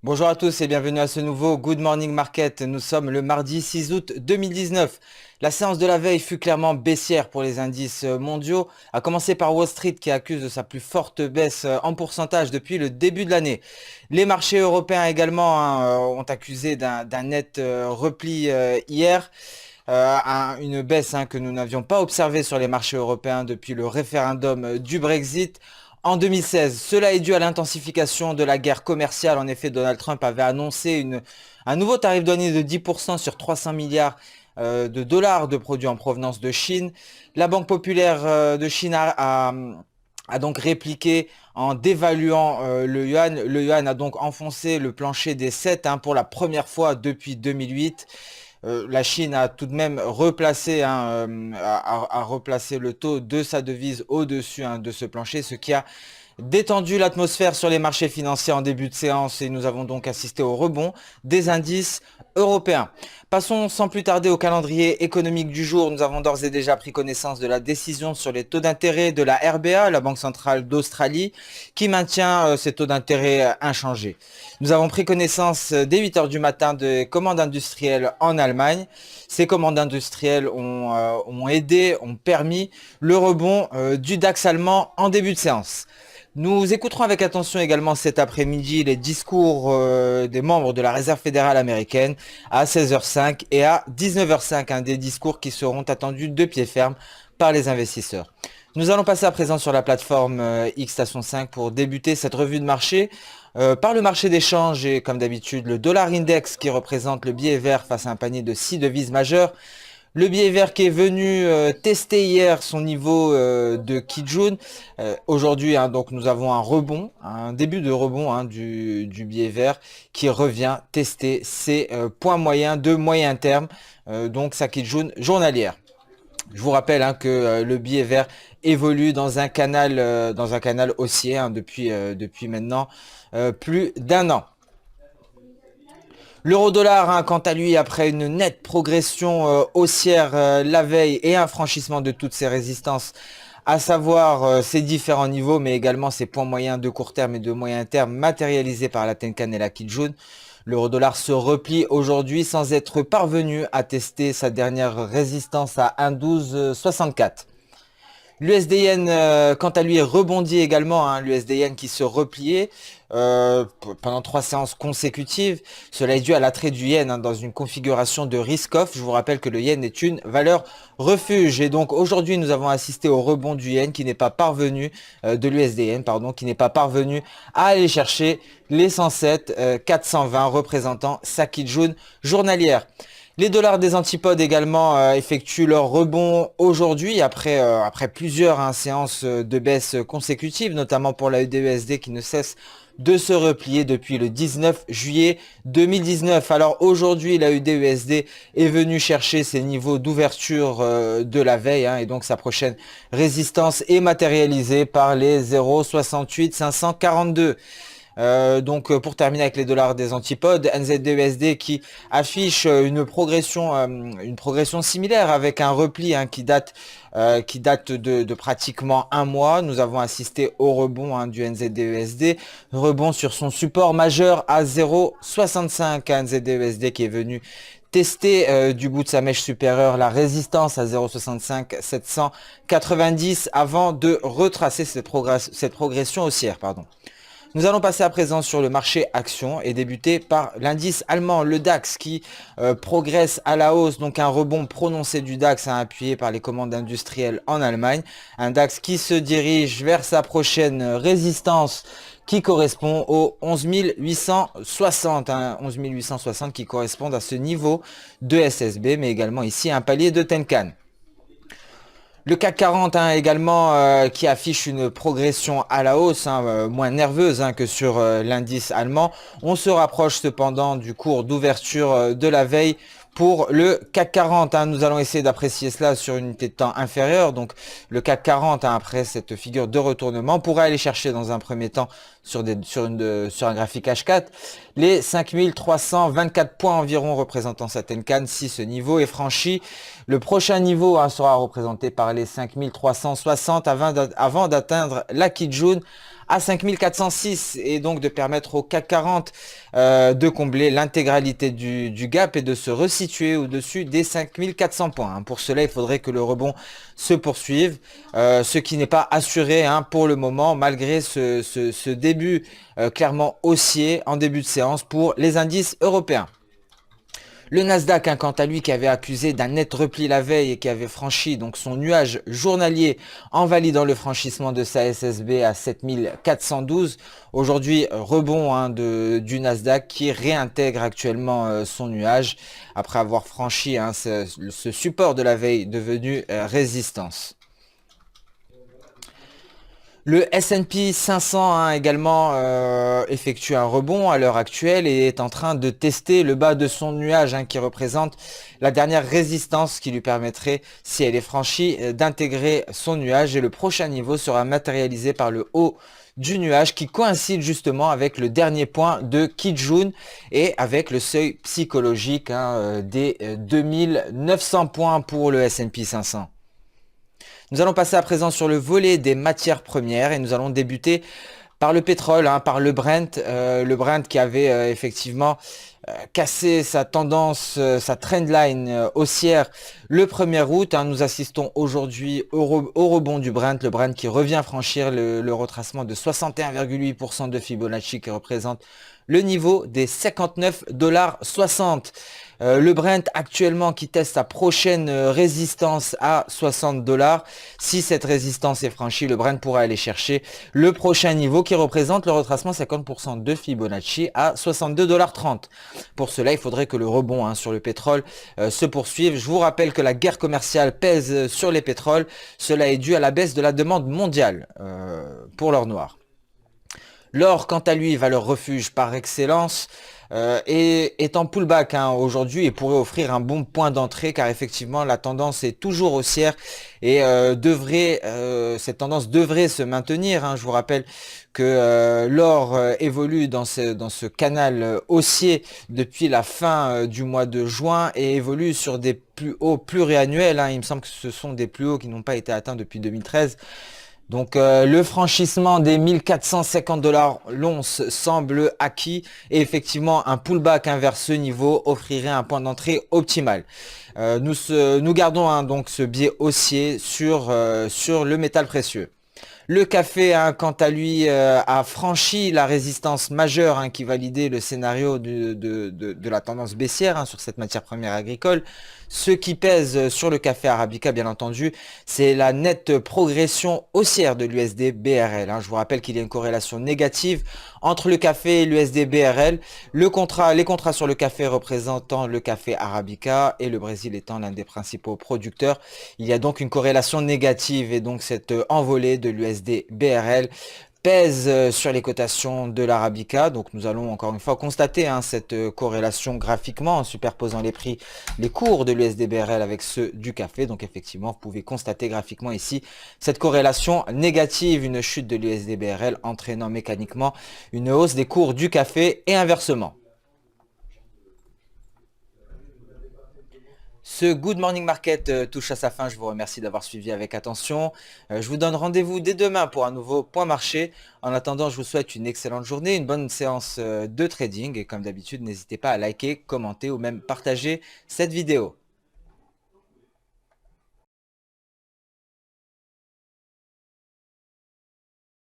Bonjour à tous et bienvenue à ce nouveau Good Morning Market. Nous sommes le mardi 6 août 2019. La séance de la veille fut clairement baissière pour les indices mondiaux, à commencer par Wall Street qui accuse de sa plus forte baisse en pourcentage depuis le début de l'année. Les marchés européens également ont accusé d'un net repli hier. Une baisse que nous n'avions pas observée sur les marchés européens depuis le référendum du Brexit en 2016. Cela est dû à l'intensification de la guerre commerciale. En effet, Donald Trump avait annoncé un nouveau tarif douanier de 10% sur 300 milliards de dollars de produits en provenance de Chine. La Banque populaire de Chine a donc répliqué en dévaluant le yuan. Le yuan a donc enfoncé le plancher des 7 pour la première fois depuis 2008. La Chine a tout de même replacé le taux de sa devise au-dessus de ce plancher, ce qui a détendu l'atmosphère sur les marchés financiers en début de séance et nous avons donc assisté au rebond des indices européens. Passons sans plus tarder au calendrier économique du jour. Nous avons d'ores et déjà pris connaissance de la décision sur les taux d'intérêt de la RBA, la Banque centrale d'Australie, qui maintient ses taux d'intérêt inchangés. Nous avons pris connaissance dès 8 heures du matin des commandes industrielles en Allemagne. Ces commandes industrielles ont permis le rebond du DAX allemand en début de séance. Nous écouterons avec attention également cet après-midi les discours des membres de la Réserve fédérale américaine à 16h05 et à 19h05, des discours qui seront attendus de pied ferme par les investisseurs. Nous allons passer à présent sur la plateforme X Station 5 pour débuter cette revue de marché. Par le marché d'échange et comme d'habitude le dollar index qui représente le billet vert face à un panier de 6 devises majeures. Le billet vert qui est venu tester hier son niveau de Kijun. Aujourd'hui, donc nous avons un rebond, un début de rebond du billet vert qui revient tester ses points moyens de moyen terme, donc sa Kijun journalière. Je vous rappelle que le billet vert évolue dans un canal haussier depuis maintenant plus d'un an. L'euro-dollar, quant à lui, après une nette progression haussière la veille et un franchissement de toutes ses résistances, à savoir ses différents niveaux, mais également ses points moyens de court terme et de moyen terme matérialisés par la Tenkan et la Kijun. L'euro-dollar se replie aujourd'hui sans être parvenu à tester sa dernière résistance à 1,1264. L'USD-Yen, quant à lui, rebondit également, l'USD-Yen qui se repliait pendant 3 séances consécutives. Cela est dû à l'attrait du Yen dans une configuration de risk-off. Je vous rappelle que le Yen est une valeur refuge. Et donc aujourd'hui, nous avons assisté au rebond du Yen qui n'est pas parvenu, de l'USD-Yen, pardon, qui n'est pas parvenu à aller chercher les 107 420 représentant sa Kijun journalière. Les dollars des antipodes également effectuent leur rebond aujourd'hui après plusieurs séances de baisse consécutives, notamment pour la UDUSD qui ne cesse de se replier depuis le 19 juillet 2019. Alors aujourd'hui, la UDUSD est venue chercher ses niveaux d'ouverture de la veille et donc sa prochaine résistance est matérialisée par les 0,68 542. Donc pour terminer avec les dollars des antipodes, NZD-USD qui affiche une progression similaire avec un repli qui date de pratiquement un mois. Nous avons assisté au rebond du NZD-USD, rebond sur son support majeur à 0,65, NZD-USD qui est venu tester du bout de sa mèche supérieure la résistance à 0,65 790 avant de retracer cette progression haussière. Nous allons passer à présent sur le marché action et débuter par l'indice allemand, le DAX qui progresse à la hausse, donc un rebond prononcé du DAX appuyé par les commandes industrielles en Allemagne. Un DAX qui se dirige vers sa prochaine résistance qui correspond au 11 860, 11 860 qui correspondent à ce niveau de SSB, mais également ici un palier de Tenkan. Le CAC 40 également qui affiche une progression à la hausse, moins nerveuse que sur l'indice allemand. On se rapproche cependant du cours d'ouverture de la veille pour le CAC 40. Nous allons essayer d'apprécier cela sur une unité de temps inférieure. Donc le CAC 40 après cette figure de retournement pourrait aller chercher dans un premier temps sur un graphique H4 les 5324 points environ représentant sa Tenkan. Si ce niveau est franchi, le prochain niveau sera représenté par les 5360 avant d'atteindre la Kijun à 5406 et donc de permettre au CAC 40 de combler l'intégralité du gap et de se resituer au-dessus des 5400 points. Hein. Pour cela, il faudrait que le rebond se poursuive, ce qui n'est pas assuré hein, pour le moment, malgré ce début clairement haussier en début de séance pour les indices européens. Le Nasdaq, hein, quant à lui, qui avait accusé d'un net repli la veille et qui avait franchi donc son nuage journalier en validant le franchissement de sa SSB à 7412. Aujourd'hui, rebond hein, du Nasdaq qui réintègre actuellement son nuage après avoir franchi hein, ce support de la veille devenu résistance. Le S&P 500 a également effectué un rebond à l'heure actuelle et est en train de tester le bas de son nuage hein, qui représente la dernière résistance qui lui permettrait, si elle est franchie, d'intégrer son nuage et le prochain niveau sera matérialisé par le haut du nuage qui coïncide justement avec le dernier point de Kijun et avec le seuil psychologique hein, des 2900 points pour le S&P 500. Nous allons passer à présent sur le volet des matières premières et nous allons débuter par le pétrole, hein, par le Brent qui avait effectivement cassé sa tendance, sa trendline haussière le 1er août. Hein. Nous assistons aujourd'hui au rebond du Brent, le Brent qui revient franchir le retracement de 61,8% de Fibonacci qui représente le niveau des 59,60 $. Le Brent actuellement qui teste sa prochaine résistance à 60 $. Si cette résistance est franchie, le Brent pourra aller chercher le prochain niveau qui représente le retracement 50% de Fibonacci à 62,30 $. Pour cela, il faudrait que le rebond hein, sur le pétrole se poursuive. Je vous rappelle que la guerre commerciale pèse sur les pétroles. Cela est dû à la baisse de la demande mondiale pour l'or noir. L'or, quant à lui, valeur refuge par excellence, est en pullback hein, aujourd'hui et pourrait offrir un bon point d'entrée car effectivement la tendance est toujours haussière et cette tendance devrait se maintenir. Hein. Je vous rappelle que l'or évolue dans ce canal haussier depuis la fin du mois de juin et évolue sur des plus hauts pluriannuels. Hein. Il me semble que ce sont des plus hauts qui n'ont pas été atteints depuis 2013. Donc le franchissement des 1450 $ l'once semble acquis et effectivement un pullback hein, vers ce niveau offrirait un point d'entrée optimal. Nous gardons hein, donc ce biais haussier sur le métal précieux. Le café, hein, quant à lui, a franchi la résistance majeure hein, qui validait le scénario de la tendance baissière hein, sur cette matière première agricole. Ce qui pèse sur le café Arabica, bien entendu, c'est la nette progression haussière de l'USD BRL. Hein. Je vous rappelle qu'il y a une corrélation négative entre le café et l'USD BRL. Les contrats sur le café représentant le café Arabica et le Brésil étant l'un des principaux producteurs. Il y a donc une corrélation négative et donc cette envolée de l'USD BRL pèse sur les cotations de l'Arabica. Donc nous allons encore une fois constater hein, cette corrélation graphiquement en superposant les cours de l'USD BRL avec ceux du café. Donc effectivement, vous pouvez constater graphiquement ici cette corrélation négative, une chute de l'USD BRL entraînant mécaniquement une hausse des cours du café et inversement. Ce Good Morning Market touche à sa fin. Je vous remercie d'avoir suivi avec attention. Je vous donne rendez-vous dès demain pour un nouveau point marché. En attendant, je vous souhaite une excellente journée, une bonne séance de trading. Et comme d'habitude, n'hésitez pas à liker, commenter ou même partager cette vidéo.